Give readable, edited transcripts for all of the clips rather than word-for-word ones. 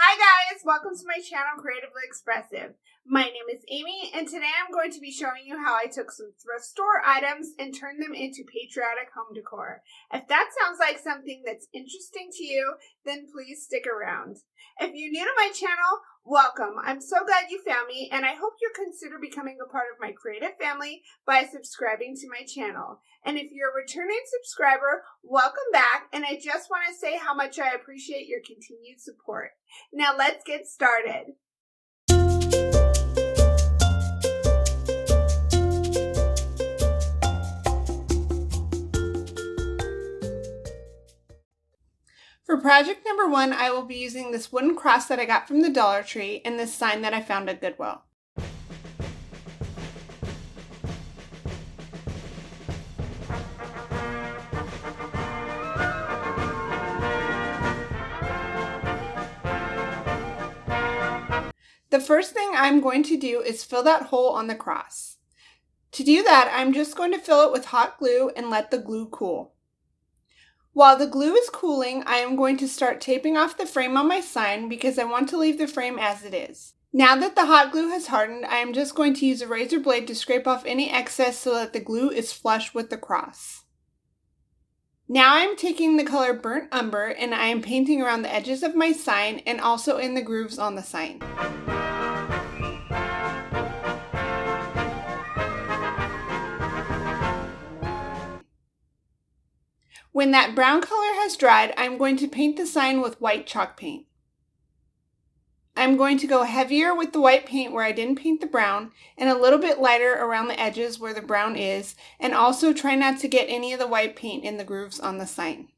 Hi guys, welcome to my channel Creatively Expressive. My name is Amy and today I'm going to be showing you how I took some thrift store items and turned them into patriotic home decor. If that sounds like something that's interesting to you, then please stick around. If you're new to my channel, welcome. I'm so glad you found me and I hope you'll consider becoming a part of my creative family by subscribing to my channel. And if you're a returning subscriber, welcome back, and I just want to say how much I appreciate your continued support. Now let's get started. For project number 1, I will be using this wooden cross that I got from the Dollar Tree and this sign that I found at Goodwill. The first thing I'm going to do is fill that hole on the cross. To do that, I'm just going to fill it with hot glue and let the glue cool. While the glue is cooling, I am going to start taping off the frame on my sign because I want to leave the frame as it is. Now that the hot glue has hardened, I am just going to use a razor blade to scrape off any excess so that the glue is flush with the cross. Now I am taking the color Burnt Umber and I am painting around the edges of my sign and also in the grooves on the sign. When that brown color has dried, I'm going to paint the sign with white chalk paint. I'm going to go heavier with the white paint where I didn't paint the brown and a little bit lighter around the edges where the brown is, and also try not to get any of the white paint in the grooves on the sign.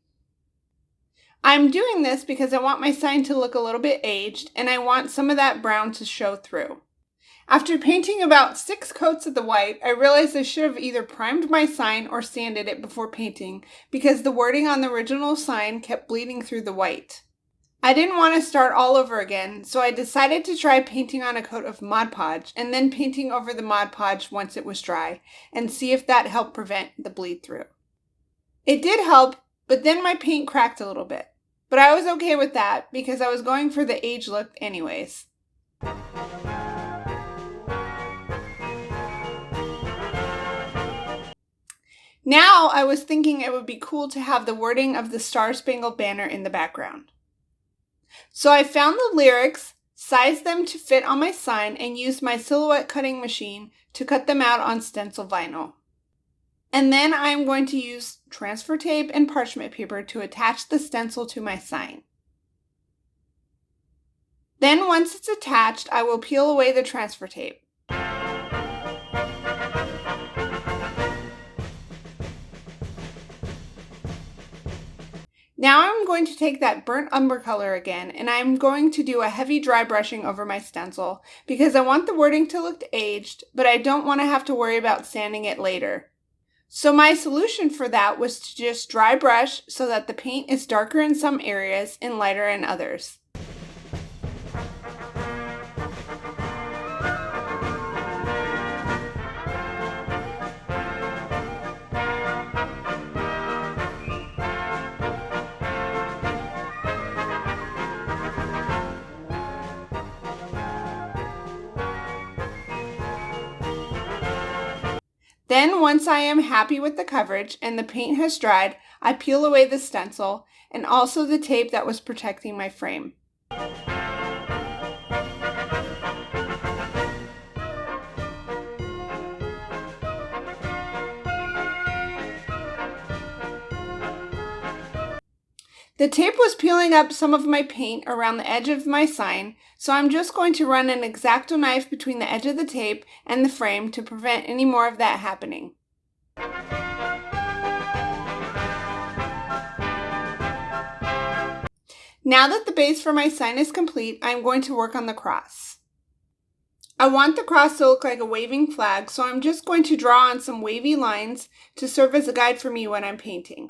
I'm doing this because I want my sign to look a little bit aged and I want some of that brown to show through. After painting about 6 coats of the white, I realized I should have either primed my sign or sanded it before painting because the wording on the original sign kept bleeding through the white. I didn't want to start all over again, so I decided to try painting on a coat of Mod Podge and then painting over the Mod Podge once it was dry and see if that helped prevent the bleed through. It did help, but then my paint cracked a little bit. But I was okay with that because I was going for the age look anyways. Now I was thinking it would be cool to have the wording of the Star Spangled Banner in the background. So I found the lyrics, sized them to fit on my sign, and used my silhouette cutting machine to cut them out on stencil vinyl. And then I am going to use transfer tape and parchment paper to attach the stencil to my sign. Then once it's attached, I will peel away the transfer tape. Now I'm going to take that burnt umber color again and I'm going to do a heavy dry brushing over my stencil because I want the wording to look aged, but I don't want to have to worry about sanding it later. So my solution for that was to just dry brush so that the paint is darker in some areas and lighter in others. Then once I am happy with the coverage and the paint has dried, I peel away the stencil and also the tape that was protecting my frame. The tape was peeling up some of my paint around the edge of my sign, so I'm just going to run an X-Acto knife between the edge of the tape and the frame to prevent any more of that happening. Now that the base for my sign is complete, I'm going to work on the cross. I want the cross to look like a waving flag, so I'm just going to draw on some wavy lines to serve as a guide for me when I'm painting.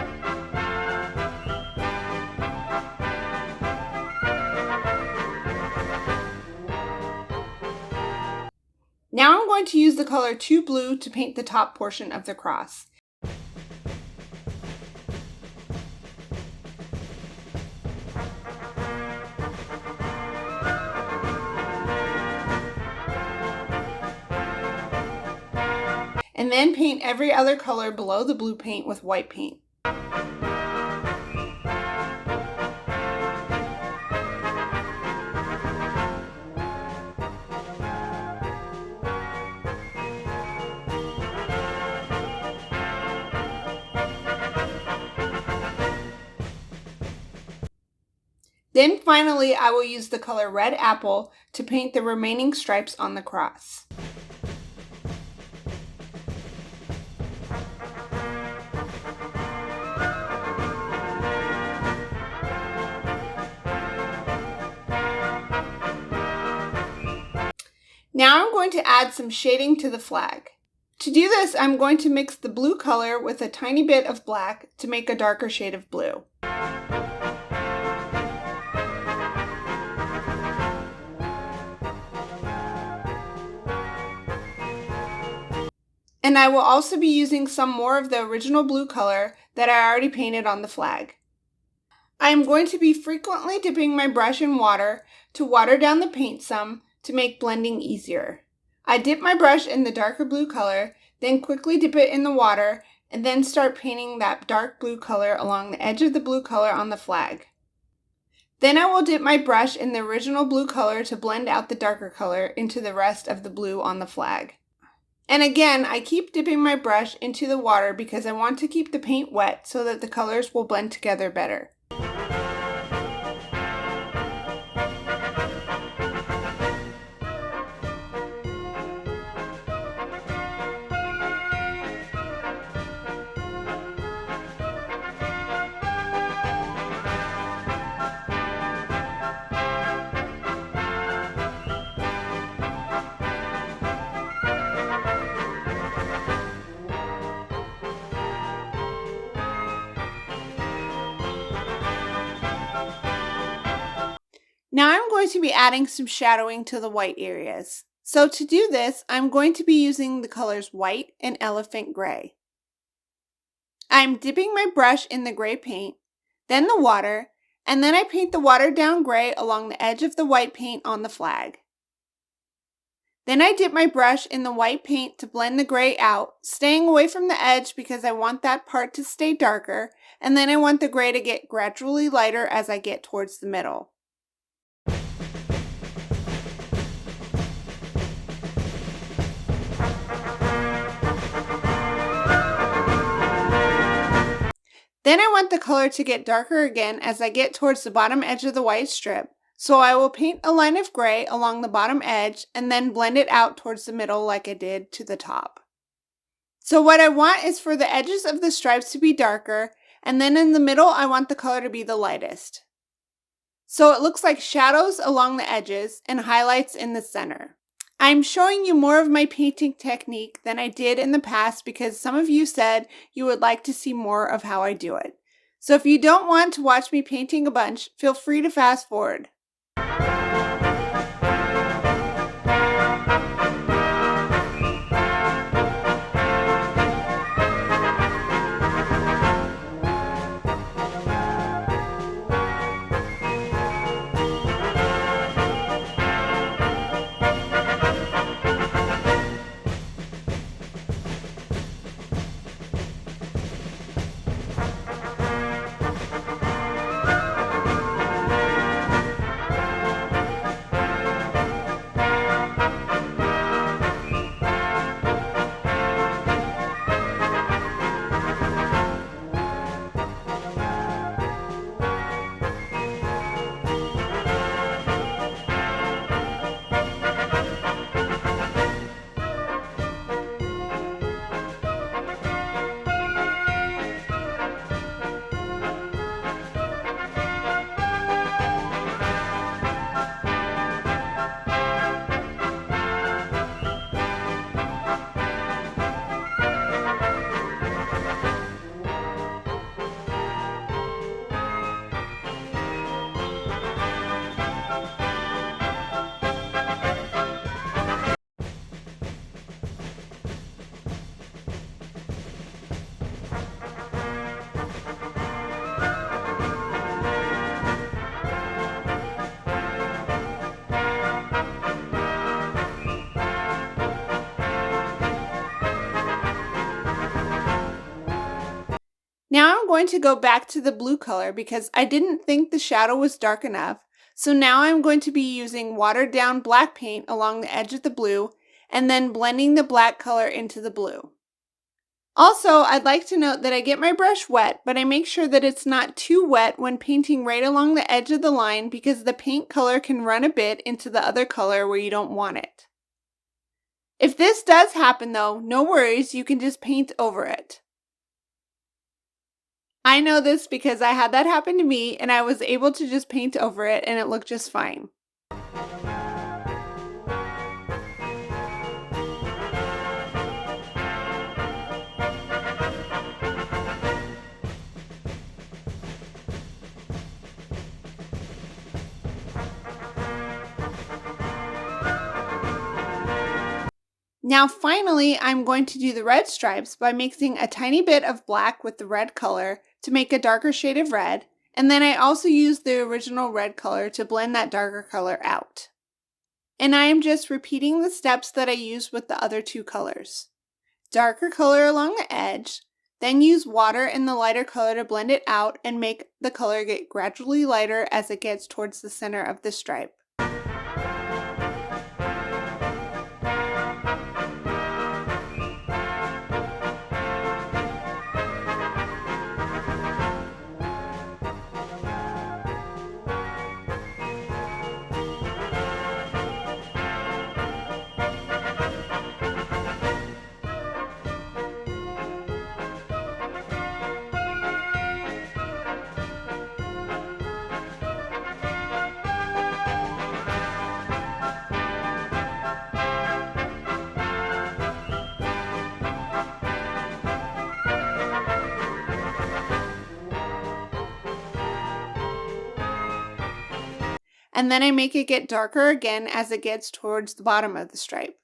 Now I'm going to use the color 2 Blue to paint the top portion of the cross. and then paint every other color below the blue paint with white paint. Then finally, I will use the color Red Apple to paint the remaining stripes on the cross. Now I'm going to add some shading to the flag. To do this, I'm going to mix the blue color with a tiny bit of black to make a darker shade of blue. And I will also be using some more of the original blue color that I already painted on the flag. I am going to be frequently dipping my brush in water to water down the paint some to make blending easier. I dip my brush in the darker blue color, then quickly dip it in the water, and then start painting that dark blue color along the edge of the blue color on the flag. Then I will dip my brush in the original blue color to blend out the darker color into the rest of the blue on the flag. And again, I keep dipping my brush into the water because I want to keep the paint wet so that the colors will blend together better. Now I'm going to be adding some shadowing to the white areas. So to do this, I'm going to be using the colors white and elephant gray. I'm dipping my brush in the gray paint, then the water, and then I paint the watered down gray along the edge of the white paint on the flag. Then I dip my brush in the white paint to blend the gray out, staying away from the edge because I want that part to stay darker, and then I want the gray to get gradually lighter as I get towards the middle. Then I want the color to get darker again as I get towards the bottom edge of the white strip, so I will paint a line of gray along the bottom edge and then blend it out towards the middle like I did to the top. So what I want is for the edges of the stripes to be darker, and then in the middle I want the color to be the lightest. So it looks like shadows along the edges and highlights in the center. I'm showing you more of my painting technique than I did in the past because some of you said you would like to see more of how I do it. So if you don't want to watch me painting a bunch, feel free to fast forward. Now I'm going to go back to the blue color because I didn't think the shadow was dark enough. So now I'm going to be using watered down black paint along the edge of the blue and then blending the black color into the blue. Also, I'd like to note that I get my brush wet, but I make sure that it's not too wet when painting right along the edge of the line because the paint color can run a bit into the other color where you don't want it. If this does happen though, no worries, you can just paint over it. I know this because I had that happen to me and I was able to just paint over it and it looked just fine. Now finally, I'm going to do the red stripes by mixing a tiny bit of black with the red color to make a darker shade of red, and then I also use the original red color to blend that darker color out. And I am just repeating the steps that I used with the other two colors. Darker color along the edge, then use water and the lighter color to blend it out and make the color get gradually lighter as it gets towards the center of the stripe. And then I make it get darker again as it gets towards the bottom of the stripe.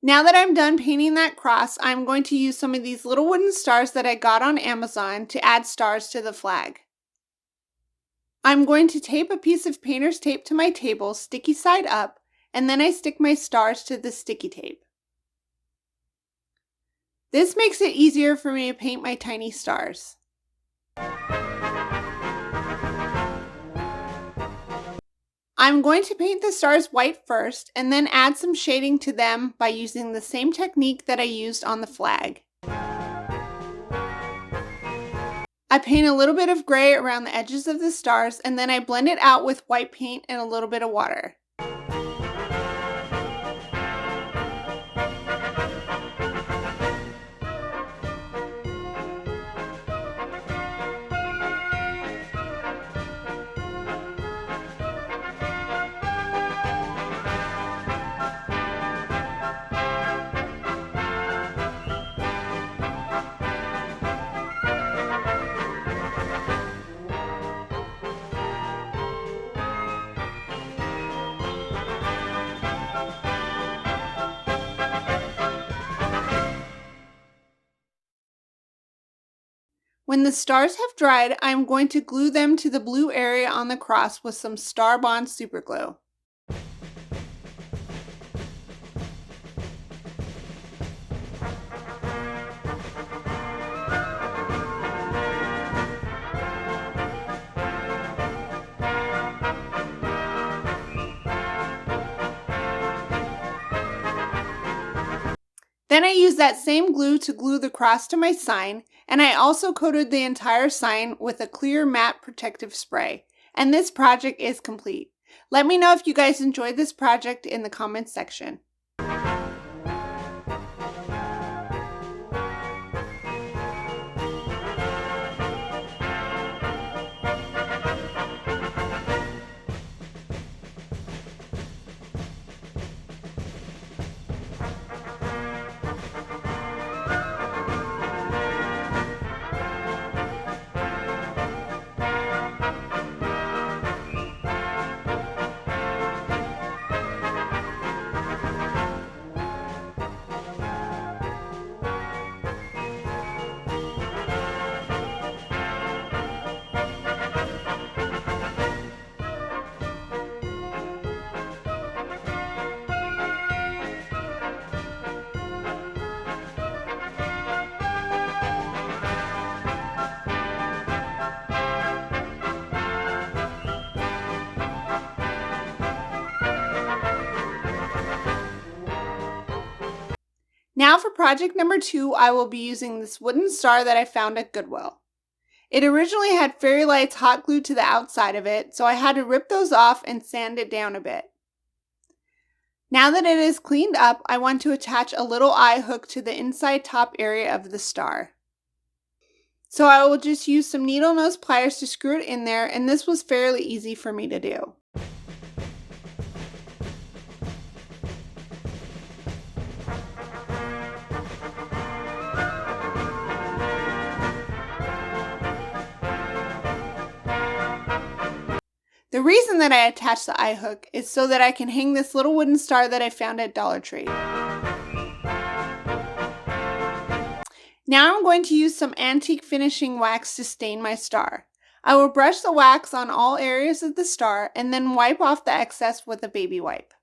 Now that I'm done painting that cross, I'm going to use some of these little wooden stars that I got on Amazon to add stars to the flag. I'm going to tape a piece of painter's tape to my table, sticky side up, and then I stick my stars to the sticky tape. This makes it easier for me to paint my tiny stars. I'm going to paint the stars white first and then add some shading to them by using the same technique that I used on the flag. I paint a little bit of gray around the edges of the stars and then I blend it out with white paint and a little bit of water. When the stars have dried, I'm going to glue them to the blue area on the cross with some Star Bond super glue. Then I used that same glue to glue the cross to my sign, and I also coated the entire sign with a clear matte protective spray. And this project is complete. Let me know if you guys enjoyed this project in the comments section. Now for project number 2, I will be using this wooden star that I found at Goodwill. It originally had fairy lights hot glued to the outside of it, so I had to rip those off and sand it down a bit. Now that it is cleaned up, I want to attach a little eye hook to the inside top area of the star. So I will just use some needle nose pliers to screw it in there, and this was fairly easy for me to do. The reason that I attached the eye hook is so that I can hang this little wooden star that I found at Dollar Tree. Now I'm going to use some antique finishing wax to stain my star. I will brush the wax on all areas of the star and then wipe off the excess with a baby wipe.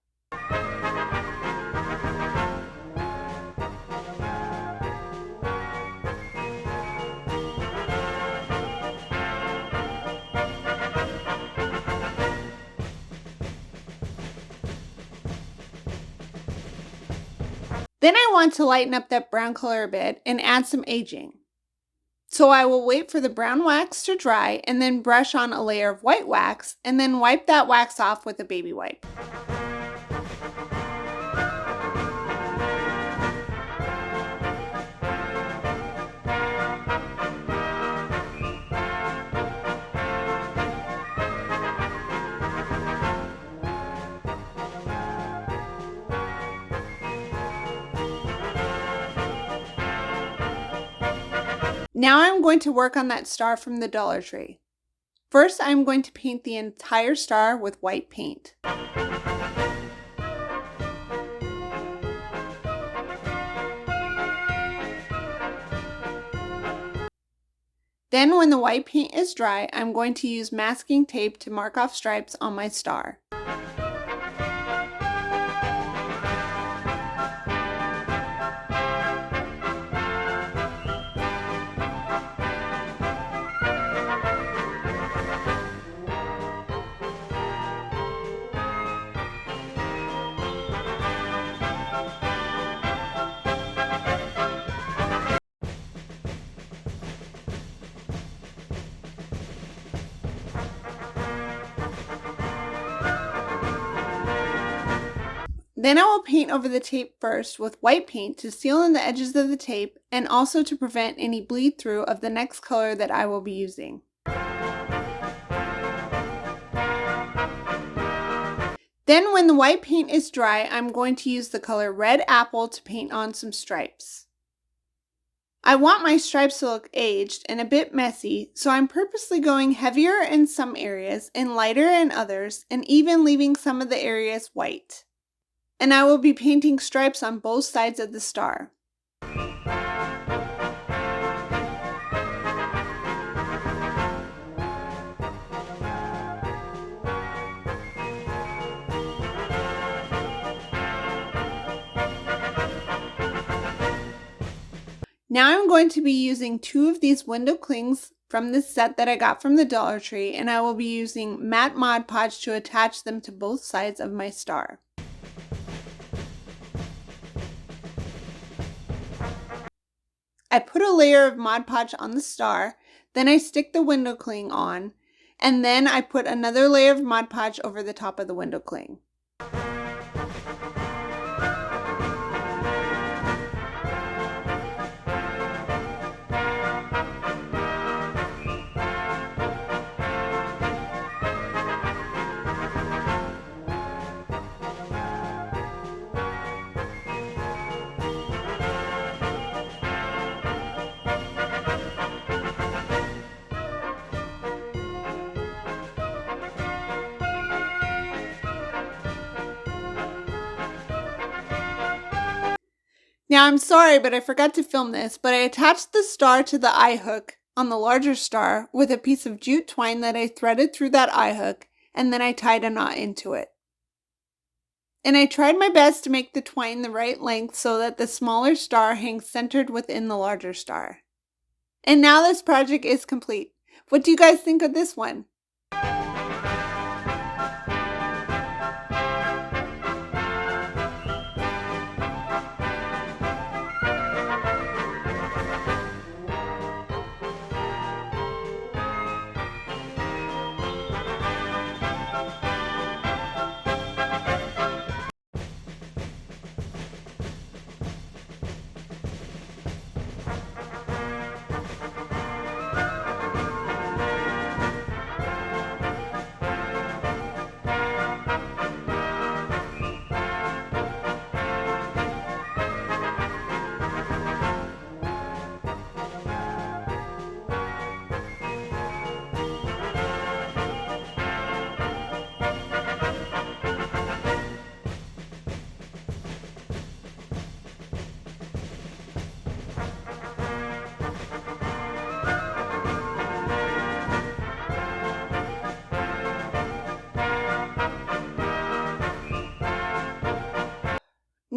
Then I want to lighten up that brown color a bit and add some aging. So I will wait for the brown wax to dry and then brush on a layer of white wax and then wipe that wax off with a baby wipe. Now I'm going to work on that star from the Dollar Tree. First, I'm going to paint the entire star with white paint. Then when the white paint is dry, I'm going to use masking tape to mark off stripes on my star. Then I will paint over the tape first with white paint to seal in the edges of the tape and also to prevent any bleed through of the next color that I will be using. Then when the white paint is dry, I'm going to use the color Red Apple to paint on some stripes. I want my stripes to look aged and a bit messy, so I'm purposely going heavier in some areas and lighter in others, and even leaving some of the areas white. And I will be painting stripes on both sides of the star. Now I'm going to be using 2 of these window clings from this set that I got from the Dollar Tree, and I will be using matte Mod Podge to attach them to both sides of my star. I put a layer of Mod Podge on the star, then I stick the window cling on, and then I put another layer of Mod Podge over the top of the window cling. Now I'm sorry, but I forgot to film this, but I attached the star to the eye hook on the larger star with a piece of jute twine that I threaded through that eye hook, and then I tied a knot into it. And I tried my best to make the twine the right length so that the smaller star hangs centered within the larger star. And now this project is complete. What do you guys think of this one?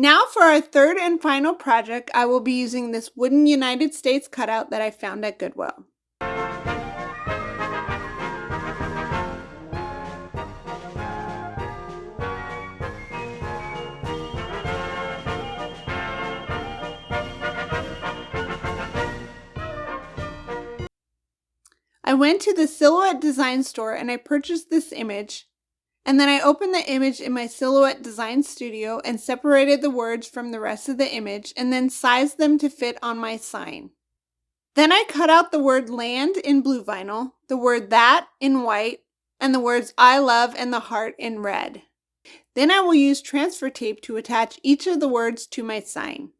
Now for our third and final project, I will be using this wooden United States cutout that I found at Goodwill. I went to the Silhouette Design store and I purchased this image. And then I opened the image in my Silhouette Design Studio and separated the words from the rest of the image and then sized them to fit on my sign. Then I cut out the word land in blue vinyl, the word that in white, and the words I love and the heart in red. Then I will use transfer tape to attach each of the words to my sign.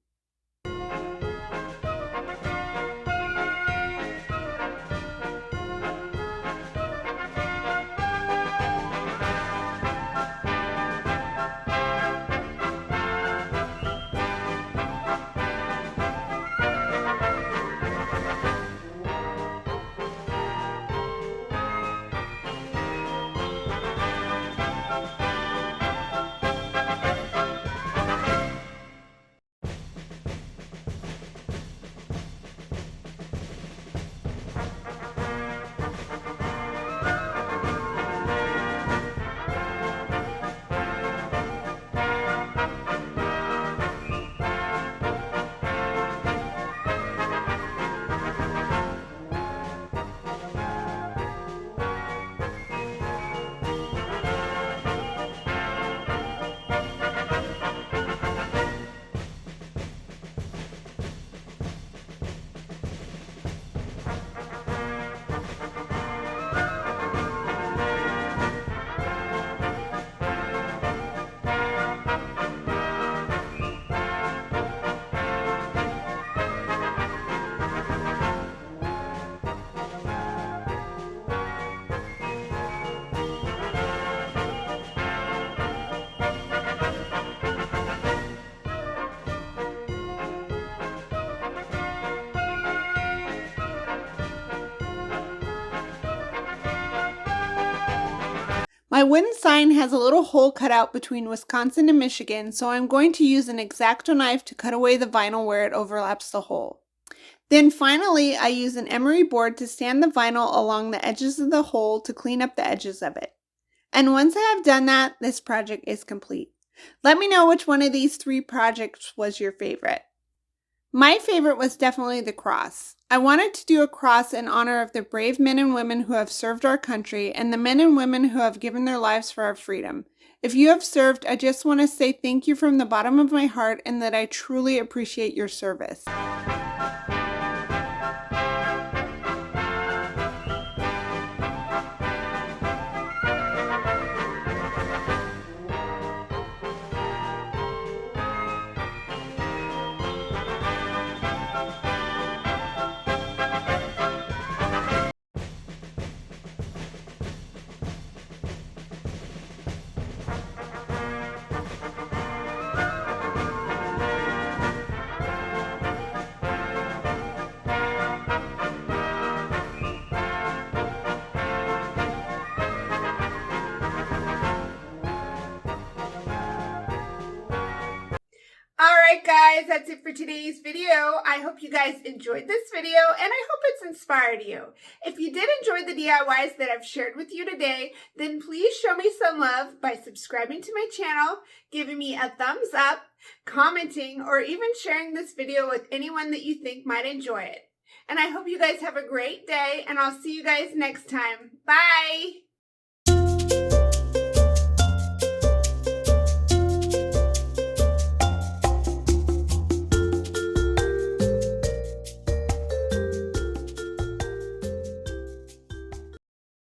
My wooden sign has a little hole cut out between Wisconsin and Michigan, so I'm going to use an X-Acto knife to cut away the vinyl where it overlaps the hole. Then finally, I use an emery board to sand the vinyl along the edges of the hole to clean up the edges of it. And once I have done that, this project is complete. Let me know which one of these three projects was your favorite. My favorite was definitely the cross. I wanted to do a cross in honor of the brave men and women who have served our country and the men and women who have given their lives for our freedom. If you have served, I just want to say thank you from the bottom of my heart and that I truly appreciate your service. Alright guys, that's it for today's video. I hope you guys enjoyed this video and I hope it's inspired you. If you did enjoy the DIYs that I've shared with you today, then please show me some love by subscribing to my channel, giving me a thumbs up, commenting, or even sharing this video with anyone that you think might enjoy it. And I hope you guys have a great day and I'll see you guys next time. Bye!